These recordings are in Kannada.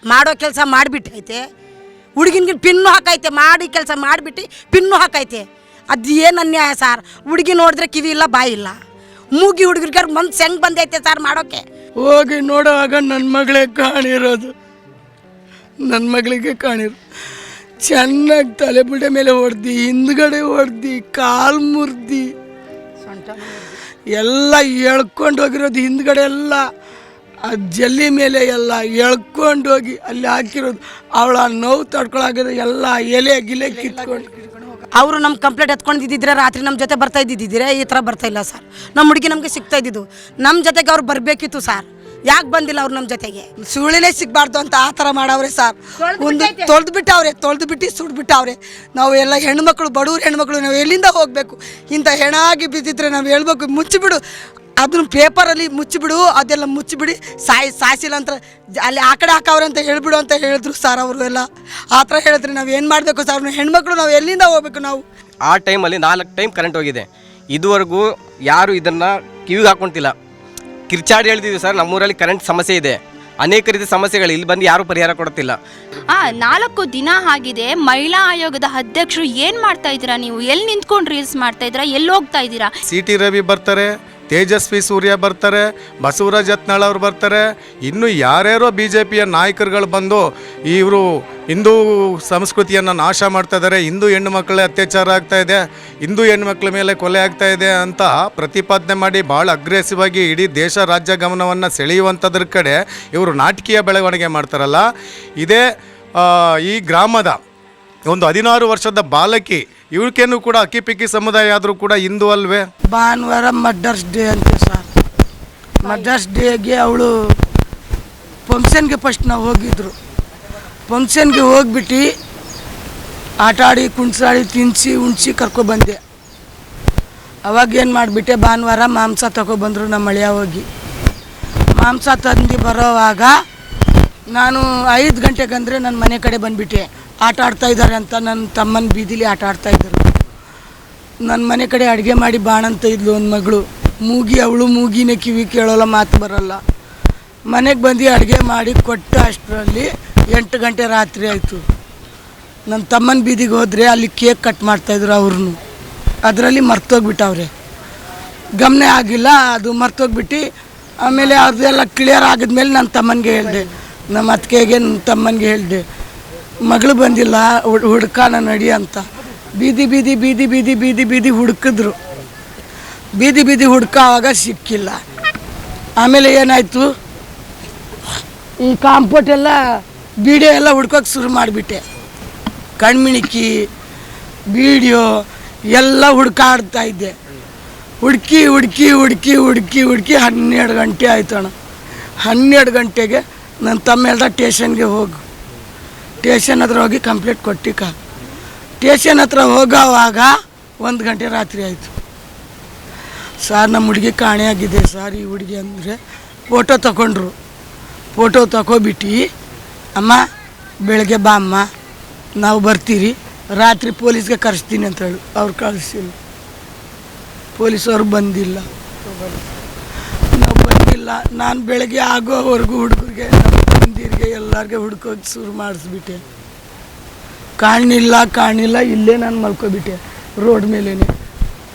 ಮಾಡೋ ಕೆಲಸ ಮಾಡಿಬಿಟ್ಟೈತೆ, ಹುಡುಗಿನ್ಗೆ ಪಿನ್ನು ಹಾಕೈತೆ, ಮಾಡಿ ಕೆಲಸ ಮಾಡಿಬಿಟ್ಟು ಪಿನ್ನು ಹಾಕೈತೆ. ಅದು ಏನು ಅನ್ಯಾಯ ಸರ್? ಹುಡುಗಿ ನೋಡಿದ್ರೆ ಕಿವಿ ಇಲ್ಲ ಬಾಯಿ ಇಲ್ಲ, ಮೂಗಿ ಹುಡುಗರಿಗೆ ಮನ್ಸು ಹೆಂಗೆ ಬಂದೈತೆ ಸರ್ ಮಾಡೋಕ್ಕೆ? ಹೋಗಿ ನೋಡುವಾಗ ನನ್ನ ಮಗಳೇ ಕಾಣಿರೋದು, ನನ್ನ ಮಗಳಿಗೆ ಕಾಣಿರೋ ಚೆನ್ನಾಗಿ ತಲೆಬುಡೆ ಮೇಲೆ ಹೊಡೆದು, ಹಿಂದ್ಗಡೆ ಹೊಡೆದು, ಕಾಲು ಮುರಿದು ಎಲ್ಲ ಎಳ್ಕೊಂಡು ಹೋಗಿರೋದು. ಹಿಂದ್ಗಡೆ ಎಲ್ಲ ಆ ಜಲ್ಲಿ ಮೇಲೆ ಎಲ್ಲ ಎಳ್ಕೊಂಡೋಗಿ ಅಲ್ಲಿ ಹಾಕಿರೋದು. ಅವಳ ನೋವು ತಡ್ಕೊಳಾಗಿರೋ ಎಲ್ಲ ಎಲೆ ಗಿಲೆ ಕಿತ್ಕೊಂಡು. ಅವರು ನಮ್ಮ ಕಂಪ್ಲೇಂಟ್ ಎತ್ಕೊಂಡಿದ್ದಿದ್ರೆ ರಾತ್ರಿ ನಮ್ಮ ಜೊತೆ ಬರ್ತಾ ಇದ್ದಿದ್ದಿದ್ರೆ ಈ ಥರ ಬರ್ತಾ ಇಲ್ಲ ಸರ್. ನಮ್ಮ ಹುಡುಗಿ ನಮಗೆ ಸಿಗ್ತಾ ಇದ್ದಿದ್ದು, ನಮ್ಮ ಜೊತೆಗೆ ಅವ್ರು ಬರಬೇಕಿತ್ತು ಸರ್. ಯಾಕೆ ಬಂದಿಲ್ಲ ಅವ್ರು ನಮ್ಮ ಜೊತೆಗೆ? ಸುಳಿನೇ ಸಿಗಬಾರ್ದು ಅಂತ ಆ ಥರ ಮಾಡವ್ರೆ ಸರ್. ಒಂದು ತೊಳೆದು ಬಿಟ್ಟು ಸುಡ್ಬಿಟ್ಟವ್ರೆ. ನಾವು ಎಲ್ಲ ಹೆಣ್ಮಕ್ಳು, ಬಡವ್ರು ಹೆಣ್ಮಕ್ಳು, ನಾವು ಎಲ್ಲಿಂದ ಹೋಗಬೇಕು? ಇಂಥ ಹೆಣಾಗಿ ಬಿದ್ದಿದ್ರೆ ನಾವು ಹೇಳ್ಬೇಕು, ಮುಚ್ಚಿಬಿಡು ಅದನ್ನ, ಪೇಪರಲ್ಲಿ ಮುಚ್ಚಿಬಿಡು, ಅದೆಲ್ಲ ಮುಚ್ಚಿಬಿಡಿ, ಸಾಯಿಸಿಲ್ಲ ಅಂತ ಅಲ್ಲಿ ಆ ಕಡೆ ಹಾಕವ್ರೆ ಅಂತ ಹೇಳ್ಬಿಡು ಅಂತ ಹೇಳಿದ್ರು ಸರ್. ಅವರು ಎಲ್ಲ ಆ ಥರ ಹೇಳಿದ್ರೆ ನಾವು ಏನು ಮಾಡಬೇಕು ಸರ್? ನಾವು ಹೆಣ್ಮಕ್ಳು, ನಾವು ಎಲ್ಲಿಂದ ಹೋಗ್ಬೇಕು? ನಾವು ಆ ಟೈಮಲ್ಲಿ 4 ಟೈಮ್ ಕರೆಂಟ್ ಹೋಗಿದೆ. ಇದುವರೆಗೂ ಯಾರು ಇದನ್ನು ಕಿವಿಗೆ ಹಾಕ್ಕೊಂತಿಲ್ಲ. ಕಿರ್ಚಾಡಿ ಹೇಳ್ತಿದ್ವಿ ಸರ್, ನಮ್ಮೂರಲ್ಲಿ ಕರೆಂಟ್ ಸಮಸ್ಯೆ ಇದೆ, ಅನೇಕ ರೀತಿಯ ಸಮಸ್ಯೆಗಳು, ಇಲ್ಲಿ ಬಂದು ಯಾರೂ ಪರಿಹಾರ ಕೊಡ್ತಿಲ್ಲ. 4 ದಿನ ಆಗಿದೆ. ಮಹಿಳಾ ಆಯೋಗದ ಅಧ್ಯಕ್ಷರು ಏನು ಮಾಡ್ತಾ ಇದ್ದೀರಾ ನೀವು? ಎಲ್ಲಿ ನಿಂತ್ಕೊಂಡು ರೀಲ್ಸ್ ಮಾಡ್ತಾ ಇದ್ದೀರಾ? ಎಲ್ಲಿ ಹೋಗ್ತಾ ಇದ್ದೀರಾ? CT ರವಿ ಬರ್ತಾರೆ, ತೇಜಸ್ವಿ ಸೂರ್ಯ ಬರ್ತಾರೆ, ಬಸವರಾಜ್ ಯತ್ನಾಳ್ ಅವ್ರು ಬರ್ತಾರೆ, ಇನ್ನು ಯಾರ್ಯಾರೋ BJPಯ ನಾಯಕರುಗಳು ಬಂದು ಇವರು ಹಿಂದೂ ಸಂಸ್ಕೃತಿಯನ್ನು ನಾಶ ಮಾಡ್ತಾ ಇದ್ದಾರೆ, ಹಿಂದೂ ಹೆಣ್ಣು ಮಕ್ಕಳ ಅತ್ಯಾಚಾರ ಆಗ್ತಾ ಇದೆ, ಹಿಂದೂ ಹೆಣ್ಣುಮಕ್ಳ ಮೇಲೆ ಕೊಲೆ ಆಗ್ತಾ ಇದೆ ಅಂತ ಪ್ರತಿಪಾದನೆ ಮಾಡಿ ಭಾಳ ಅಗ್ರೆಸಿವ್ ಆಗಿ ಇಡೀ ದೇಶ ರಾಜ್ಯ ಗಮನವನ್ನು ಸೆಳೆಯುವಂಥದ್ರ ಕಡೆ ಇವರು ನಾಟಕೀಯ ಬೆಳವಣಿಗೆ ಮಾಡ್ತಾರಲ್ಲ. ಇದೇ ಈ ಗ್ರಾಮದ ಒಂದು 16 ವರ್ಷದ ಬಾಲಕಿ, ಇವಳಿಗೇನು ಕೂಡ ಅಕ್ಕಿಪಿಕ್ಕಿ ಸಮುದಾಯ ಆದರೂ ಕೂಡ ಹಿಂದೂ ಅಲ್ವೇ? ಭಾನುವಾರ ಮದರ್ಸ್ ಡೇ ಅಂತೆ ಸರ್. ಮದರ್ಸ್ ಡೇಗೆ ಅವಳು ಫಂಕ್ಷನ್ಗೆ ಫಸ್ಟ್ ನಾವು ಹೋಗಿದ್ರು. ಫಂಕ್ಷನ್ಗೆ ಹೋಗ್ಬಿಟ್ಟು ಆಟ ಆಡಿ, ಕುಣ್ಸಾಡಿ, ತಿನ್ನಿಸಿ ಉಣ್ಸಿ ಕರ್ಕೊಬಂದೆ. ಅವಾಗ ಏನು ಮಾಡಿಬಿಟ್ಟೆ, ಭಾನುವಾರ ಮಾಂಸ ತಗೊಬಂದರು ನಮ್ಮ ಅಳಿಯ. ಹೋಗಿ ಮಾಂಸ ತಂದು ಬರೋವಾಗ ನಾನು 5 ಗಂಟೆಗಂದರೆ ನನ್ನ ಮನೆ ಕಡೆ ಬಂದುಬಿಟ್ಟೆ. ಆಟ ಆಡ್ತಾಯಿದ್ದಾರೆ ಅಂತ ನನ್ನ ತಮ್ಮನ ಬೀದಿಲಿ ಆಟ ಆಡ್ತಾಯಿದ್ದರು. ನನ್ನ ಮನೆ ಕಡೆ ಅಡುಗೆ ಮಾಡಿ ಬಾಣಂತ ಇದ್ಲು ಒಂದು ಮಗಳು, ಮೂಗಿ. ಅವಳು ಮೂಗಿನೇ, ಕಿವಿ ಕೇಳೋಲ್ಲ, ಮಾತು ಬರೋಲ್ಲ. ಮನೆಗೆ ಬಂದು ಅಡುಗೆ ಮಾಡಿ ಕೊಟ್ಟ ಅಷ್ಟರಲ್ಲಿ 8 ಗಂಟೆ ರಾತ್ರಿ ಆಯಿತು. ನನ್ನ ತಮ್ಮನ ಬೀದಿಗೆ ಹೋದರೆ ಅಲ್ಲಿ ಕೇಕ್ ಕಟ್ ಮಾಡ್ತಾಯಿದ್ರು ಅವ್ರನ್ನು. ಅದರಲ್ಲಿ ಮರ್ತೋಗ್ಬಿಟ್ಟವ್ರೆ, ಗಮನ ಆಗಿಲ್ಲ, ಅದು ಮರ್ತೋಗ್ಬಿಟ್ಟು ಆಮೇಲೆ ಅದೆಲ್ಲ ಕ್ಲಿಯರ್ ಆಗಿದ್ಮೇಲೆ ನನ್ನ ತಮ್ಮನಿಗೆ ಹೇಳಿದೆ, ನಮ್ಮ ಅತ್ತಿಗೆಗೆ ನನ್ನ ತಮ್ಮನಿಗೆ ಹೇಳಿದೆ, ಮಗಳು ಬಂದಿಲ್ಲ, ಹುಡ್ಕಾನ ನಡಿ ಅಂತ. ಬೀದಿ ಬೀದಿ ಬೀದಿ ಬೀದಿ ಬೀದಿ ಬೀದಿ ಹುಡುಕಿದ್ರು. ಬೀದಿ ಬೀದಿ ಹುಡ್ಕೋವಾಗ ಸಿಕ್ಕಿಲ್ಲ. ಆಮೇಲೆ ಏನಾಯಿತು, ಈ ಕಾಂಪೌಂಡ್ ಎಲ್ಲ ವಿಡಿಯೋ ಎಲ್ಲ ಹುಡ್ಕೋಕೆ ಶುರು ಮಾಡಿಬಿಟ್ಟೆ. ಕಣ್ಮಿಣಿಕಿ ವಿಡಿಯೋ ಎಲ್ಲ ಹುಡ್ಕಾಡ್ತಾ ಇದ್ದೆ. ಹುಡುಕಿ 12 ಗಂಟೆ ಆಯ್ತು ಅಣ್ಣ. 12 ಗಂಟೆಗೆ ನನ್ನ ತಮ್ಮ ಹೇಳ್ದ, ಟೇಷನ್ಗೆ ಹೋಗು. ಟೇಷನ್ ಹತ್ರ ಹೋಗಿ ಕಂಪ್ಲೇಂಟ್ ಕೊಟ್ಟಿಕ. ಟೇಷನ್ ಹತ್ರ ಹೋಗೋವಾಗ 1 ಗಂಟೆ ರಾತ್ರಿ ಆಯಿತು. ಸರ್, ನಮ್ಮ ಹುಡುಗಿ ಕಾಣೆಯಾಗಿದೆ ಸರ್. ಈ ಹುಡುಗಿ ಅಂದರೆ ಫೋಟೋ ತಗೊಂಡ್ರು. ಫೋಟೋ ತಗೊಬಿಟ್ಟು, ಅಮ್ಮ ಬೆಳಗ್ಗೆ ಬಾ ಅಮ್ಮ, ನಾವು ಬರ್ತೀರಿ, ರಾತ್ರಿ ಪೊಲೀಸ್ಗೆ ಕರೆಸ್ತೀನಿ ಅಂತ ಹೇಳಿ ಅವ್ರು ಕಳಿಸಿಲ್ಲ. ಪೊಲೀಸವ್ರು ಬಂದಿಲ್ಲ, ನಾವು ಬಂದಿಲ್ಲ. ನಾನು ಬೆಳಗ್ಗೆ ಆಗೋವರೆಗೂ ಹುಡುಗರಿಗೆ, ನಮ್ಮ ತಂದಿರಿಗೆ ಎಲ್ಲರಿಗೆ ಹುಡ್ಕೋದು ಶುರು ಮಾಡಿಸ್ಬಿಟ್ಟೆ. ಕಾಣಲಿಲ್ಲ. ಇಲ್ಲೇ ನಾನು ಮಲ್ಕೊಬಿಟ್ಟೆ, ರೋಡ್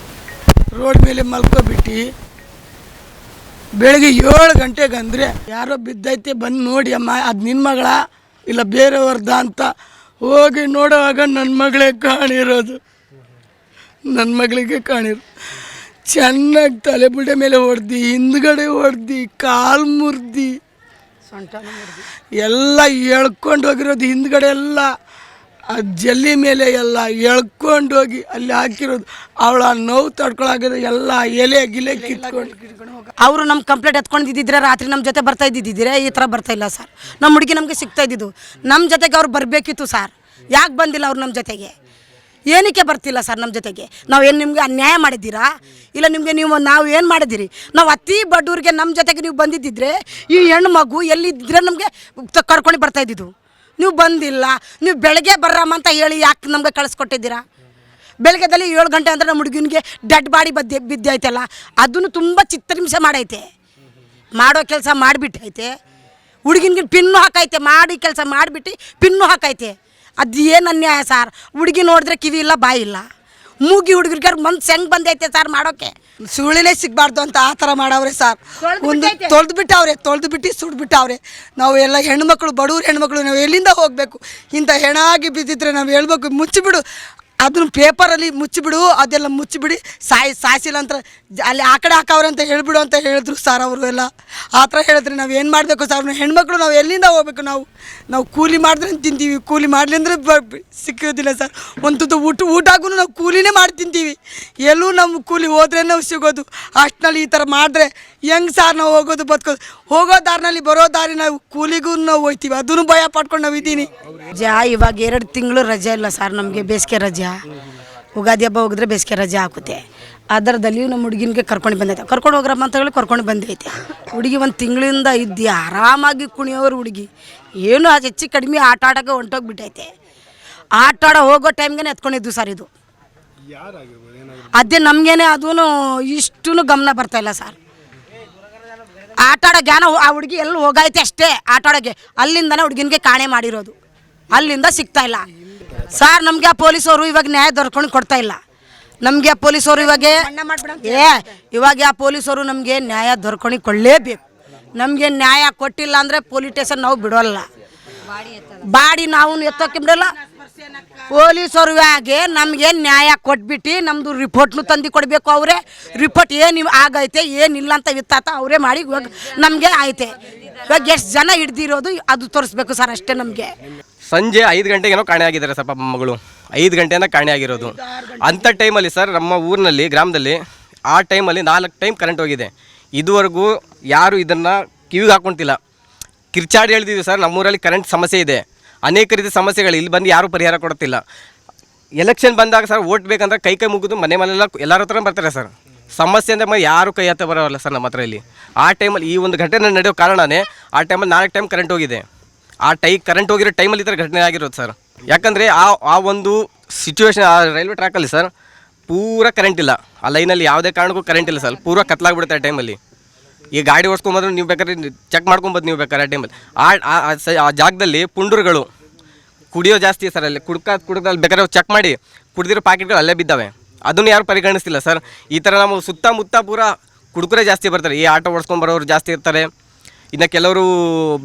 ಮೇಲೆ ಮಲ್ಕೊಬಿಟ್ಟು ಬೆಳಗ್ಗೆ 7 ಗಂಟೆಗೆ ಅಂದರೆ ಯಾರೋ ಬಿದ್ದೈತೆ, ಬಂದು ನೋಡಿ ಅಮ್ಮ, ಅದು ನಿನ್ನ ಮಗಳ ಇಲ್ಲ ಬೇರೆಯವ್ರದ ಅಂತ ಹೋಗಿ ನೋಡುವಾಗ ನನ್ನ ಮಗಳೇ ಕಾಣಿರೋದು. ನನ್ನ ಮಗಳಿಗೆ ಕಾಣಿರೋದು. ಚೆನ್ನಾಗಿ ತಲೆಬುಡೆ ಮೇಲೆ ಹೊಡೆದು, ಹಿಂದ್ಗಡೆ ಹೊಡೆದು, ಕಾಲು ಮುರಿದು ಎಲ್ಲ ಎಳ್ಕೊಂಡು ಹೋಗಿರೋದು. ಹಿಂದ್ಗಡೆ ಎಲ್ಲ ಆ ಜಲ್ಲಿ ಮೇಲೆ ಎಲ್ಲ ಎಳ್ಕೊಂಡೋಗಿ ಅಲ್ಲಿ ಹಾಕಿರೋದು. ಅವಳ ನೋವು ತಡ್ಕೊಳಾಗಿರೋ ಎಲ್ಲ ಎಲೆ ಗಿಲೆ ಕಿತ್ಕೊಂಡು. ಅವರು ನಮ್ಮ ಕಂಪ್ಲೇಂಟ್ ಎತ್ಕೊಂಡಿದ್ದಿದ್ರೆ ರಾತ್ರಿ ನಮ್ಮ ಜೊತೆ ಬರ್ತಾ ಇದ್ದಿದ್ದಿದ್ರೆ ಈ ಥರ ಬರ್ತಾ ಇಲ್ಲ ಸರ್. ನಮ್ಮ ಹುಡುಗಿ ನಮಗೆ ಸಿಗ್ತಾ ಇದ್ದಿದ್ದು, ನಮ್ಮ ಜೊತೆಗೆ ಅವ್ರು ಬರಬೇಕಿತ್ತು ಸರ್. ಯಾಕೆ ಬಂದಿಲ್ಲ ಅವ್ರು ನಮ್ಮ ಜೊತೆಗೆ? ಏನಕ್ಕೆ ಬರ್ತಿಲ್ಲ ಸರ್ ನಮ್ಮ ಜೊತೆಗೆ? ನಾವು ಏನು ನಿಮಗೆ ಅನ್ಯಾಯ ಮಾಡಿದ್ದೀರಾ? ಇಲ್ಲ ನಿಮಗೆ ನಾವು ಏನು ಮಾಡಿದ್ದೀರಿ? ನಾವು ಅತಿ ಬಡವ್ರಿಗೆ ನಮ್ಮ ಜೊತೆಗೆ ನೀವು ಬಂದಿದ್ದಿದ್ರೆ ಈ ಹೆಣ್ಣು ಮಗು ಎಲ್ಲಿದ್ದರೆ ನಮಗೆ ಕರ್ಕೊಂಡು ಬರ್ತಾಯಿದ್ದಿದ್ದು. ನೀವು ಬಂದಿಲ್ಲ. ನೀವು ಬೆಳಗ್ಗೆ ಬರ್ರಮ್ಮ ಅಂತ ಹೇಳಿ ಯಾಕೆ ನಮಗೆ ಕಳಿಸ್ಕೊಟ್ಟಿದ್ದೀರಾ? ಬೆಳಗ್ಗೆದಲ್ಲಿ 7 ಗಂಟೆ ಅಂದರೆ ನಮ್ಮ ಹುಡುಗನಿಗೆ ಡೆಡ್ ಬಾಡಿ ಬಿದ್ದೈತಲ್ಲ, ಅದನ್ನು ತುಂಬ ಚಿತ್ರಹಿಂಸೆ ಮಾಡೈತೆ. ಮಾಡೋ ಕೆಲಸ ಮಾಡಿಬಿಟ್ಟೈತೆ. ಹುಡುಗಿನ್ಗೆ ಪಿನ್ನು ಹಾಕೈತೆ, ಮಾಡಿ ಕೆಲಸ ಮಾಡಿಬಿಟ್ಟು ಪಿನ್ನು ಹಾಕೈತೆ. ಅದು ಏನು ಅನ್ಯಾಯ ಸರ್? ಹುಡುಗಿ ನೋಡಿದ್ರೆ ಕಿವಿ ಇಲ್ಲ ಬಾಯಿ ಇಲ್ಲ, ಮೂಗಿ ಹುಡುಗರಿಗೆ ಮನ್ಸು ಹೆಂಗೆ ಬಂದೈತೆ ಸರ್ ಮಾಡೋಕ್ಕೆ? ಸುಳಿನೇ ಸಿಗಬಾರ್ದು ಅಂತ ಆ ಥರ ಮಾಡವ್ರೆ ಸರ್. ಒಂದು ತೊಳೆದು ಬಿಟ್ಟು ಸುಡ್ಬಿಟ್ಟವ್ರೆ. ನಾವು ಎಲ್ಲ ಹೆಣ್ಮಕ್ಳು, ಬಡವ್ರು ಹೆಣ್ಮಕ್ಳು, ನಾವು ಎಲ್ಲಿಂದ ಹೋಗಬೇಕು? ಇಂಥ ಹೆಣ ಆಗಿ ಬಿದ್ದಿದ್ರೆ ನಾವು ಹೇಳ್ಬೇಕು, ಮುಚ್ಚಿಬಿಡು ಅದನ್ನು ಪೇಪರಲ್ಲಿ ಮುಚ್ಚಿಬಿಡು, ಅದೆಲ್ಲ ಮುಚ್ಚಿಬಿಡಿ, ಸಾಯಿಸಿಲ್ಲ ಅಂತ ಅಲ್ಲಿ ಆ ಕಡೆ ಹಾಕವ್ರೆ ಅಂತ ಹೇಳ್ಬಿಡು ಅಂತ ಹೇಳಿದ್ರು ಸರ್ ಅವರು ಎಲ್ಲ. ಆ ಥರ ಹೇಳಿದ್ರೆ ನಾವು ಏನು ಮಾಡಬೇಕು ಸರ್? ನಾವು ಹೆಣ್ಮಕ್ಳು ನಾವು ಎಲ್ಲಿಂದ ಹೋಗ್ಬೇಕು? ನಾವು ಕೂಲಿ ಮಾಡಿದ್ರೆ ತಿಂತೀವಿ, ಕೂಲಿ ಮಾಡಲಿ ಅಂದರೆ ಸಿಕ್ಕೋದಿಲ್ಲ ಸರ್. ಒಂದು ತುತ್ತು ಊಟಕ್ಕೂ ನಾವು ಕೂಲಿನೇ ಮಾಡಿ ತಿಂತೀವಿ, ಎಲ್ಲೂ ನಮ್ಮ ಕೂಲಿ ಹೋದ್ರೆ ನಾವು ಸಿಗೋದು. ಅಷ್ಟ್ನಲ್ಲಿ ಈ ಥರ ಮಾಡಿದ್ರೆ ಹೆಂಗೆ ಸರ್ ನಾವು ಹೋಗೋದು ಬದುಕೋದು? ಹೋಗೋ ದಾರಿನಲ್ಲಿ ಬರೋ ದಾರಿ ನಾವು ಕೂಲಿಗೂ ನಾವು ಹೋಗ್ತೀವಿ, ಅದನ್ನು ಭಯ ಪಡ್ಕೊಂಡು ನಾವು ಇದ್ದೀನಿ. ಇವಾಗ 2 ತಿಂಗಳು ರಜೆ ಇಲ್ಲ ಸರ್ ನಮಗೆ, ಬೇಸಿಗೆ ರಜೆ. ಉಗಾದಿ ಹಬ್ಬ ಹೋಗಿದ್ರೆ ಬೇಸಿಗೆ ರಜೆ ಹಾಕುತ್ತೆ. ಅದರದಲ್ಲಿ ನಮ್ಮ ಹುಡುಗಿನಿಗೆ ಕರ್ಕೊಂಡು ಬಂದೈತೆ, ಕರ್ಕೊಂಡು ಹೋಗ್ರಮ್ಮ ಅಂತ ಹೇಳಿ ಕರ್ಕೊಂಡು ಬಂದೈತೆ. ಹುಡುಗಿ 1 ತಿಂಗಳಿಂದ ಇದ್ದು ಆರಾಮಾಗಿ ಕುಣಿಯೋರು ಹುಡುಗಿ, ಏನು ಅದು ಹೆಚ್ಚು ಕಡಿಮೆ ಆಟ ಆಡೋಕ್ಕೆ ಹೊಂಟೋಗ್ಬಿಟ್ಟೈತೆ. ಆಟ ಆಡೋ ಹೋಗೋ ಟೈಮ್ಗೆ ಎತ್ಕೊಂಡಿದ್ದು ಸರ್ ಇದು. ಅದೇ ನಮಗೇನೆ ಅದೂ ಇಷ್ಟೂ ಗಮನ ಬರ್ತಾಯಿಲ್ಲ ಸರ್. ಆಟ ಆಡೋ ಜ್ಞಾನ ಆ ಹುಡುಗಿ ಎಲ್ಲಿ ಹೋಗೈತೆ ಅಷ್ಟೇ ಆಟ ಆಡೋಕ್ಕೆ, ಅಲ್ಲಿಂದನೇ ಹುಡುಗಿನಿಗೆ ಕಾಣೆ ಮಾಡಿರೋದು, ಅಲ್ಲಿಂದ ಸಿಗ್ತಾ ಇಲ್ಲ ಸರ್. ನಮಗೆ ಆ ಪೊಲೀಸವರು ಇವಾಗ ನ್ಯಾಯ ದೊರಕೊಂಡು ಕೊಡ್ತಾ ಇಲ್ಲ. ನಮಗೆ ಆ ಪೊಲೀಸವರು ಇವಾಗ ಆ ಪೊಲೀಸವರು ನಮಗೆ ನ್ಯಾಯ ದೊರಕೊಂಡು ಕೊಳ್ಳೇಬೇಕು. ನಮಗೆ ನ್ಯಾಯ ಕೊಟ್ಟಿಲ್ಲ ಅಂದರೆ ಪೊಲೀಸ್ ಸ್ಟೇಷನ್ ನಾವು ಬಿಡೋಲ್ಲ, ಬಾಡಿ ನಾವು ಎತ್ತೋಕೆ ಬಿಡೋಲ್ಲ. ಪೊಲೀಸರಿಗೆ ನಮಗೆ ನ್ಯಾಯ ಕೊಟ್ಬಿಟ್ಟು ನಮ್ಮದು ರಿಪೋರ್ಟ್ನು ತಂದು ಕೊಡಬೇಕು. ಅವರೇ ರಿಪೋರ್ಟ್ ಏನು ಆಗೈತೆ ಏನಿಲ್ಲ ಅಂತ ವಿತ್ತಾತ ಅವರೇ ಮಾಡಿ ಇವಾಗ ನಮಗೆ ಐತೆ. ಇವಾಗ ಎಷ್ಟು ಜನ ಹಿಡ್ದಿರೋದು ಅದು ತೋರಿಸ್ಬೇಕು ಸರ್, ಅಷ್ಟೇ ನಮಗೆ. ಸಂಜೆ 5 ಗಂಟೆಗೇನೋ ಕಾಣೆ ಆಗಿದ್ದಾರೆ ಸರ್ ಪಾಪ ಮಗಳು, 5 ಗಂಟೆನ ಕಾಣೆ ಆಗಿರೋದು. ಅಂಥ ಟೈಮಲ್ಲಿ ಸರ್ ನಮ್ಮ ಊರಿನಲ್ಲಿ ಗ್ರಾಮದಲ್ಲಿ ಆ ಟೈಮಲ್ಲಿ 4 ಟೈಮ್ ಕರೆಂಟ್ ಹೋಗಿದೆ. ಇದುವರೆಗೂ ಯಾರು ಇದನ್ನು ಕಿವಿಗೆ ಹಾಕ್ಕೊಂತಿಲ್ಲ. ಕಿರ್ಚಾಡಿ ಹೇಳ್ತಿದ್ವಿ ಸರ್, ನಮ್ಮೂರಲ್ಲಿ ಕರೆಂಟ್ ಸಮಸ್ಯೆ ಇದೆ, ಅನೇಕ ರೀತಿ ಸಮಸ್ಯೆಗಳು, ಇಲ್ಲಿ ಬಂದು ಯಾರೂ ಪರಿಹಾರ ಕೊಡ್ತಿಲ್ಲ. ಎಲೆಕ್ಷನ್ ಬಂದಾಗ ಸರ್ ಓಟ್ ಬೇಕಂದ್ರೆ ಕೈ ಮುಗಿದು ಮನೆಯಲ್ಲ ಎಲ್ಲರ ಹತ್ರ ಬರ್ತಾರೆ ಸರ್. ಸಮಸ್ಯೆ ಅಂದರೆ ಯಾರು ಕೈ ಹತ್ತ ಬರೋಲ್ಲ ಸರ್ ನಮ್ಮ ಹತ್ರ ಇಲ್ಲಿ. ಆ ಟೈಮಲ್ಲಿ ಈ ಒಂದು ಘಟನೆ ನಡೆಯೋ ಕಾರಣನೇ ಆ ಟೈಮಲ್ಲಿ 4 ಟೈಮ್ ಕರೆಂಟ್ ಹೋಗಿದೆ. ಆ ಕರೆಂಟ್ ಹೋಗಿರೋ ಟೈಮಲ್ಲಿ ಈ ಥರ ಘಟನೆ ಆಗಿರೋದು ಸರ್. ಯಾಕಂದರೆ ಆ ಒಂದು ಸಿಚುವೇಶನ್, ಆ ರೈಲ್ವೆ ಟ್ರ್ಯಾಕಲ್ಲಿ ಸರ್ ಪೂರ ಕರೆಂಟ್ ಇಲ್ಲ, ಆ ಲೈನಲ್ಲಿ ಯಾವುದೇ ಕಾರಣಕ್ಕೂ ಕರೆಂಟ್ ಇಲ್ಲ ಸರ್, ಪೂರ ಕತ್ಲಾಗ್ಬಿಡುತ್ತೆ ಆ ಟೈಮಲ್ಲಿ. ಈ ಗಾಡಿ ಓಡಿಸ್ಕೊಂಬಂದ್ರೆ ನೀವು ಬೇಕಾದ್ರೆ ಚೆಕ್ ಮಾಡ್ಕೊಬೋದು, ನೀವು ಬೇಕಾದ್ರೆ ಆ ಟೈಮಲ್ಲಿ ಆ ಜಾಗದಲ್ಲಿ ಪುಂಡರುಗಳು ಕುಡಿಯೋ ಜಾಸ್ತಿ ಸರ್. ಅಲ್ಲಿ ಕುಡ್ಕಲ್ಲಿ ಬೇಕಾದ್ರೆ ಚೆಕ್ ಮಾಡಿ ಕುಡಿದಿರೋ ಪ್ಯಾಕೆಟ್ಗಳು ಅಲ್ಲೇ ಬಿದ್ದಾವೆ, ಅದನ್ನು ಯಾರು ಪರಿಗಣಿಸ್ತಿಲ್ಲ ಸರ್. ಈ ಥರ ನಮ್ಮ ಸುತ್ತಮುತ್ತ ಪೂರ ಕುಡುಕರೇ ಜಾಸ್ತಿ ಬರ್ತಾರೆ, ಈ ಆಟೋ ಓಡಿಸ್ಕೊಂಬರೋರು ಜಾಸ್ತಿ ಇರ್ತಾರೆ. ಇನ್ನು ಕೆಲವರು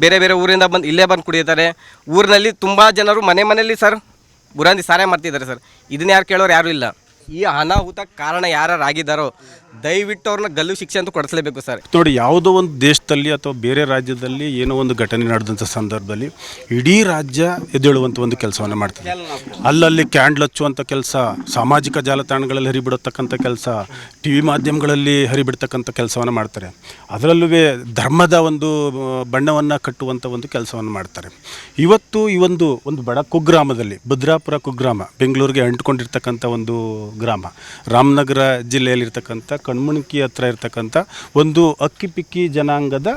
ಬೇರೆ ಬೇರೆ ಊರಿಂದ ಬಂದು ಇಲ್ಲೇ ಬಂದು ಕುಡಿಯುತ್ತಾರೆ. ಊರಿನಲ್ಲಿ ತುಂಬ ಜನರು ಮನೆಯಲ್ಲಿ ಸರ್ ಬುರಾಂದಿ ಸಾರಾಯಿ ಮಾಡ್ತಿದ್ದಾರೆ ಸರ್. ಇದನ್ನ ಯಾರು ಕೇಳೋರು ಯಾರೂ ಇಲ್ಲ. ಈ ಅನಾಹುತ ಕಾರಣ ಯಾರಾಗಿದ್ದಾರೋ ದಯವಿಟ್ಟು ಅವ್ರನ್ನ ಗಲ್ಲು ಶಿಕ್ಷೆ ಅಂತೂ ಕೊಡಿಸಲೇಬೇಕು ಸರ್. ನೋಡಿ, ಯಾವುದೋ ಒಂದು ದೇಶದಲ್ಲಿ ಅಥವಾ ಬೇರೆ ರಾಜ್ಯದಲ್ಲಿ ಏನೋ ಒಂದು ಘಟನೆ ನಡೆದಂಥ ಸಂದರ್ಭದಲ್ಲಿ ಇಡೀ ರಾಜ್ಯ ಎದ್ದೇಳುವಂಥ ಒಂದು ಕೆಲಸವನ್ನು ಮಾಡ್ತದೆ. ಅಲ್ಲಲ್ಲಿ ಕ್ಯಾಂಡ್ಲ್ ಹಚ್ಚುವಂಥ ಕೆಲಸ, ಸಾಮಾಜಿಕ ಜಾಲತಾಣಗಳಲ್ಲಿ ಹರಿಬಿಡತಕ್ಕಂಥ ಕೆಲಸ, ಟಿ ವಿ ಮಾಧ್ಯಮಗಳಲ್ಲಿ ಹರಿಬಿಡ್ತಕ್ಕಂಥ ಕೆಲಸವನ್ನು ಮಾಡ್ತಾರೆ. ಅದರಲ್ಲೂ ಧರ್ಮದ ಒಂದು ಬಣ್ಣವನ್ನು ಕಟ್ಟುವಂಥ ಒಂದು ಕೆಲಸವನ್ನು ಮಾಡ್ತಾರೆ. ಇವತ್ತು ಈ ಒಂದು ಬಡ ಕುಗ್ರಾಮದಲ್ಲಿ, ಭದ್ರಾಪುರ ಕುಗ್ರಾಮ, ಬೆಂಗಳೂರಿಗೆ ಅಂಟ್ಕೊಂಡಿರ್ತಕ್ಕಂಥ ಒಂದು ಗ್ರಾಮ, ರಾಮನಗರ ಜಿಲ್ಲೆಯಲ್ಲಿರ್ತಕ್ಕಂಥ ಕಣ್ಮುಣಕಿ ಹತ್ರ ಇರ್ತಕ್ಕಂಥ ಒಂದು ಅಕ್ಕಿಪಿಕ್ಕಿ ಜನಾಂಗದ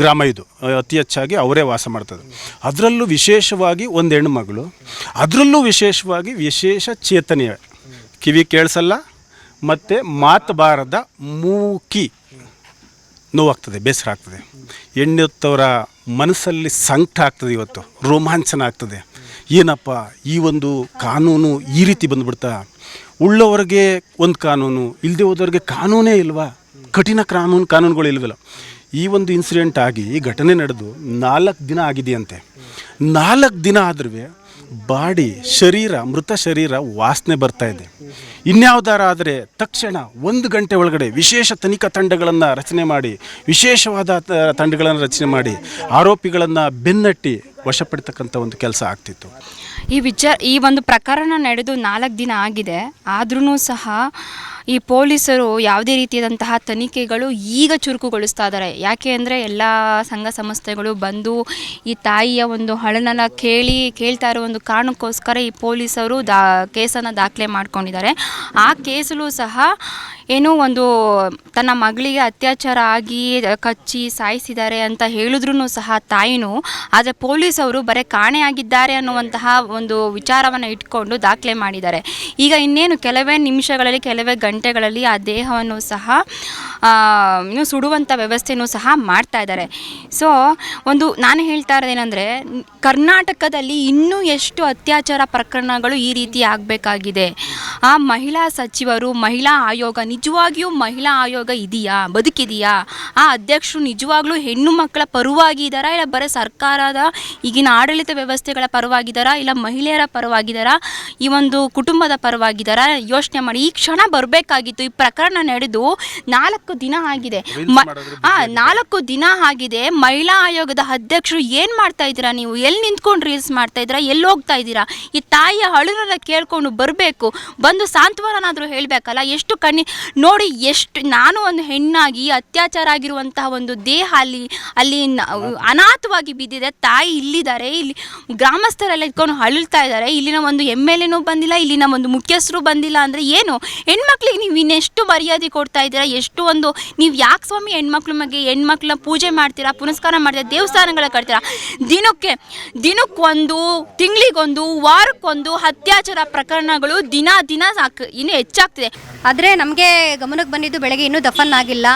ಗ್ರಾಮ ಇದು. ಅತಿ ಹೆಚ್ಚಾಗಿ ಅವರೇ ವಾಸ ಮಾಡ್ತದೆ. ಅದರಲ್ಲೂ ವಿಶೇಷವಾಗಿ ಒಂದು ಹೆಣ್ಮಗಳು, ಅದರಲ್ಲೂ ವಿಶೇಷವಾಗಿ ವಿಶೇಷ ಚೇತನೆಯ, ಕಿವಿ ಕೇಳಿಸಲ್ಲ ಮತ್ತು ಮಾತು ಬಾರದ ಮೂಕಿ, ನೋವಾಗ್ತದೆ, ಬೇಸರ ಆಗ್ತದೆ. ಹೆಣ್ಣೆತ್ತವರ ಮನಸ್ಸಲ್ಲಿ ಸಂಕಟ ಆಗ್ತದೆ, ಇವತ್ತು ರೋಮಾಂಚನ ಆಗ್ತದೆ. ಏನಪ್ಪ ಈ ಒಂದು ಕಾನೂನು ಈ ರೀತಿ ಬಂದುಬಿಡ್ತಾ, ಉಳ್ಳವರಿಗೆ ಒಂದು ಕಾನೂನು, ಇಲ್ಲದೆ ಹೋದವ್ರಿಗೆ ಕಾನೂನೇ ಇಲ್ವಾ? ಕಠಿಣ ಕಾನೂನುಗಳು ಇಲ್ವಲ್ಲ. ಈ ಒಂದು ಇನ್ಸಿಡೆಂಟ್ ಆಗಿ ಈ ಘಟನೆ ನಡೆದು 4 ದಿನ ಆಗಿದೆಯಂತೆ. 4 ದಿನ ಆದ್ರೂ ಬಾಡಿ ಮೃತ ಶರೀರ ವಾಸನೆ ಬರ್ತಾ ಇದೆ. ಇನ್ಯಾವುದಾರ ಆದರೆ ತಕ್ಷಣ 1 ಗಂಟೆ ಒಳಗಡೆ ವಿಶೇಷ ತನಿಖಾ ತಂಡಗಳನ್ನು ರಚನೆ ಮಾಡಿ, ವಿಶೇಷವಾದ ತಂಡಗಳನ್ನು ರಚನೆ ಮಾಡಿ ಆರೋಪಿಗಳನ್ನು ಬೆನ್ನಟ್ಟಿ ವಶಪಡಿತಕ್ಕಂಥ ಒಂದು ಕೆಲಸ ಆಗ್ತಿತ್ತು. ಈ ಒಂದು ಪ್ರಕರಣ ನಡೆದು 4 ದಿನ ಆಗಿದೆ, ಆದ್ರೂ ಸಹ ಈ ಪೊಲೀಸರು ಯಾವುದೇ ರೀತಿಯಾದಂತಹ ತನಿಖೆಗಳು ಈಗ ಚುರುಕುಗೊಳಿಸ್ತಾ ಇದ್ದಾರೆ. ಯಾಕೆ ಅಂದರೆ ಎಲ್ಲ ಸಂಘ ಸಂಸ್ಥೆಗಳು ಬಂದು ಈ ತಾಯಿಯ ಒಂದು ಹಳನನ್ನ ಕೇಳ್ತಾ ಇರೋ ಒಂದು ಕಾರಣಕ್ಕೋಸ್ಕರ ಈ ಪೊಲೀಸರು ಕೇಸನ್ನು ದಾಖಲೆ ಮಾಡ್ಕೊಂಡಿದ್ದಾರೆ. ಆ ಕೇಸಲ್ಲೂ ಸಹ ಏನೋ ಒಂದು ತನ್ನ ಮಗಳಿಗೆ ಅತ್ಯಾಚಾರ ಆಗಿ ಕಚ್ಚಿ ಸಾಯಿಸಿದ್ದಾರೆ ಅಂತ ಹೇಳಿದ್ರೂ ಸಹ ತಾಯಿನೂ, ಆದರೆ ಪೊಲೀಸವರು ಬರೀ ಕಾಣೆಯಾಗಿದ್ದಾರೆ ಅನ್ನುವಂತಹ ಒಂದು ವಿಚಾರವನ್ನು ಇಟ್ಕೊಂಡು ದಾಖಲೆ ಮಾಡಿದ್ದಾರೆ. ಈಗ ಇನ್ನೇನು ಕೆಲವೇ ನಿಮಿಷಗಳಲ್ಲಿ, ಕೆಲವೇ ಗಂಟೆಗಳಲ್ಲಿ ಆ ದೇಹವನ್ನು ಸಹ ಇನ್ನು ಸುಡುವಂಥ ವ್ಯವಸ್ಥೆನೂ ಸಹ ಮಾಡ್ತಾ ಇದ್ದಾರೆ. ಸೊ ನಾನು ಹೇಳ್ತಾ ಇರೋದೇನೆಂದರೆ, ಕರ್ನಾಟಕದಲ್ಲಿ ಇನ್ನೂ ಎಷ್ಟು ಅತ್ಯಾಚಾರ ಪ್ರಕರಣಗಳು ಈ ರೀತಿ ಆಗಬೇಕಾಗಿದೆ. ಆ ಮಹಿಳಾ ಸಚಿವರು, ಮಹಿಳಾ ಆಯೋಗ, ನಿಜವಾಗಿಯೂ ಮಹಿಳಾ ಆಯೋಗ ಇದೆಯಾ, ಬದುಕಿದೆಯಾ? ಆ ಅಧ್ಯಕ್ಷರು ನಿಜವಾಗ್ಲೂ ಹೆಣ್ಣು ಮಕ್ಕಳ ಪರವಾಗಿ ಇದ್ದಾರಾ, ಇಲ್ಲ ಬರೀ ಸರ್ಕಾರದ ಈಗಿನ ಆಡಳಿತ ವ್ಯವಸ್ಥೆಗಳ ಪರವಾಗಿದ್ದಾರಾ, ಇಲ್ಲ ಮಹಿಳೆಯರ ಪರವಾಗಿದ್ದಾರಾ, ಈ ಒಂದು ಕುಟುಂಬದ ಪರವಾಗಿದ್ದಾರಾ? ಯೋಚನೆ ಮಾಡಿ. ಈ ಕ್ಷಣ ಬರಬೇಕಾಗಿತ್ತು. ಈ ಪ್ರಕರಣ ನಡೆದು 4 ದಿನ ಆಗಿದೆ. 4 ದಿನ ಆಗಿದೆ. ಮಹಿಳಾ ಆಯೋಗದ ಅಧ್ಯಕ್ಷರು ಏನು ಮಾಡ್ತಾ ಇದ್ದೀರಾ ನೀವು? ಎಲ್ಲಿ ನಿಂತ್ಕೊಂಡು ರೀಲ್ಸ್ ಮಾಡ್ತಾ ಇದ್ದೀರಾ? ಎಲ್ಲಿ ಹೋಗ್ತಾ ಇದ್ದೀರಾ? ಈ ತಾಯಿಯ ಅಳುನ ಕೇಳ್ಕೊಂಡು ಬರಬೇಕು, ಬಂದು ಸಾಂತ್ವನಾದರೂ ಹೇಳಬೇಕಲ್ಲ. ಎಷ್ಟು ನೋಡಿ, ಎಷ್ಟು ನಾನು ಒಂದು ಹೆಣ್ಣಾಗಿ ಅತ್ಯಾಚಾರ ಆಗಿರುವಂತಹ ಒಂದು ದೇಹ ಅಲ್ಲಿ ಅನಾಥವಾಗಿ ಬಿದ್ದಿದೆ. ತಾಯಿ ಇಲ್ಲಿದ್ದಾರೆ, ಇಲ್ಲಿ ಗ್ರಾಮಸ್ಥರೆಲ್ಲ ಇಟ್ಕೊಂಡು ಅಳುತ್ತಾ ಇದ್ದಾರೆ. ಇಲ್ಲಿನ ಒಂದು MLA ಬಂದಿಲ್ಲ, ಇಲ್ಲಿನ ಒಂದು ಮುಖ್ಯಸ್ಥರು ಬಂದಿಲ್ಲ ಅಂದರೆ ಏನು? ಹೆಣ್ಮಕ್ಳಿಗೆ ನೀವು ಇನ್ನೆಷ್ಟು ಮರ್ಯಾದೆ ಕೊಡ್ತಾ ಇದ್ದೀರಾ? ಎಷ್ಟು ಒಂದು ನೀವು ಯಾಕೆ ಸ್ವಾಮಿ ಹೆಣ್ಮಕ್ಳನ್ನ ಪೂಜೆ ಮಾಡ್ತೀರಾ, ಪುನಸ್ಕಾರ ಮಾಡ್ತೀರಾ, ದೇವಸ್ಥಾನಗಳ ಕಟ್ತೀರಾ? ದಿನಕ್ಕೊಂದು, ತಿಂಗಳಿಗೊಂದು, ವಾರಕ್ಕೊಂದು ಅತ್ಯಾಚಾರ ಪ್ರಕರಣಗಳು ದಿನ ಇನ್ನೂ ಹೆಚ್ಚಾಗ್ತಿದೆ. ಆದರೆ ನಮಗೆ ಗಮನಕ್ಕೆ ಬಂದಿದ್ದು ಬೆಳಗ್ಗೆ ಇನ್ನೂ ದಫನ್ ಆಗಿಲ್ಲ.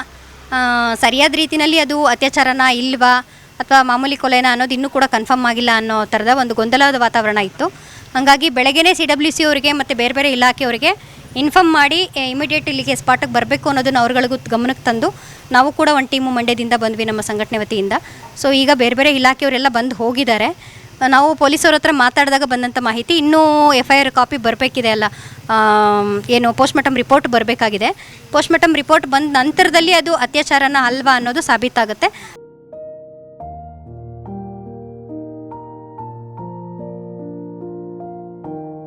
ಸರಿಯಾದ ರೀತಿಯಲ್ಲಿ ಅದು ಅತ್ಯಾಚಾರನ ಇಲ್ವಾ ಅಥವಾ ಮಾಮೂಲಿ ಕೊಲೆನ ಅನ್ನೋದು ಇನ್ನೂ ಕೂಡ ಕನ್ಫರ್ಮ್ ಆಗಿಲ್ಲ ಅನ್ನೋ ಥರದ ಒಂದು ಗೊಂದಲದ ವಾತಾವರಣ ಇತ್ತು. ಹಾಗಾಗಿ ಬೆಳಗ್ಗೆನೇ CWC ಅವರಿಗೆ ಮತ್ತು ಬೇರೆ ಬೇರೆ ಇಲಾಖೆಯವರಿಗೆ ಇನ್ಫಾರ್ಮ್ ಮಾಡಿ ಇಮಿಡಿಯೇಟ್ ಇಲ್ಲಿಗೆ ಸ್ಪಾಟಿಗೆ ಬರಬೇಕು ಅನ್ನೋದನ್ನು ಅವ್ರಗಳಿಗೂ ಗಮನಕ್ಕೆ ತಂದು ನಾವು ಕೂಡ ಒಂದು ಟೀಮು ಮಂಡ್ಯದಿಂದ ಬಂದ್ವಿ ನಮ್ಮ ಸಂಘಟನೆ ವತಿಯಿಂದ. ಸೊ ಈಗ ಬೇರೆ ಬೇರೆ ಇಲಾಖೆಯವರೆಲ್ಲ ಬಂದು ಹೋಗಿದ್ದಾರೆ. ನಾವು ಪೊಲೀಸವ್ರ ಹತ್ರ ಮಾತಾಡಿದಾಗ ಬಂದಂಥ ಮಾಹಿತಿ, ಇನ್ನೂ FIR ಕಾಪಿ ಬರಬೇಕಿದೆ ಅಲ್ಲ, ಏನು ಪೋಸ್ಟ್ಮಾರ್ಟಮ್ ರಿಪೋರ್ಟ್ ಬರಬೇಕಾಗಿದೆ. ಪೋಸ್ಟ್ಮಾರ್ಟಮ್ ರಿಪೋರ್ಟ್ ಬಂದ ನಂತರದಲ್ಲಿ ಅದು ಅತ್ಯಾಚಾರನ ಅಲ್ವಾ ಅನ್ನೋದು ಸಾಬೀತಾಗುತ್ತೆ.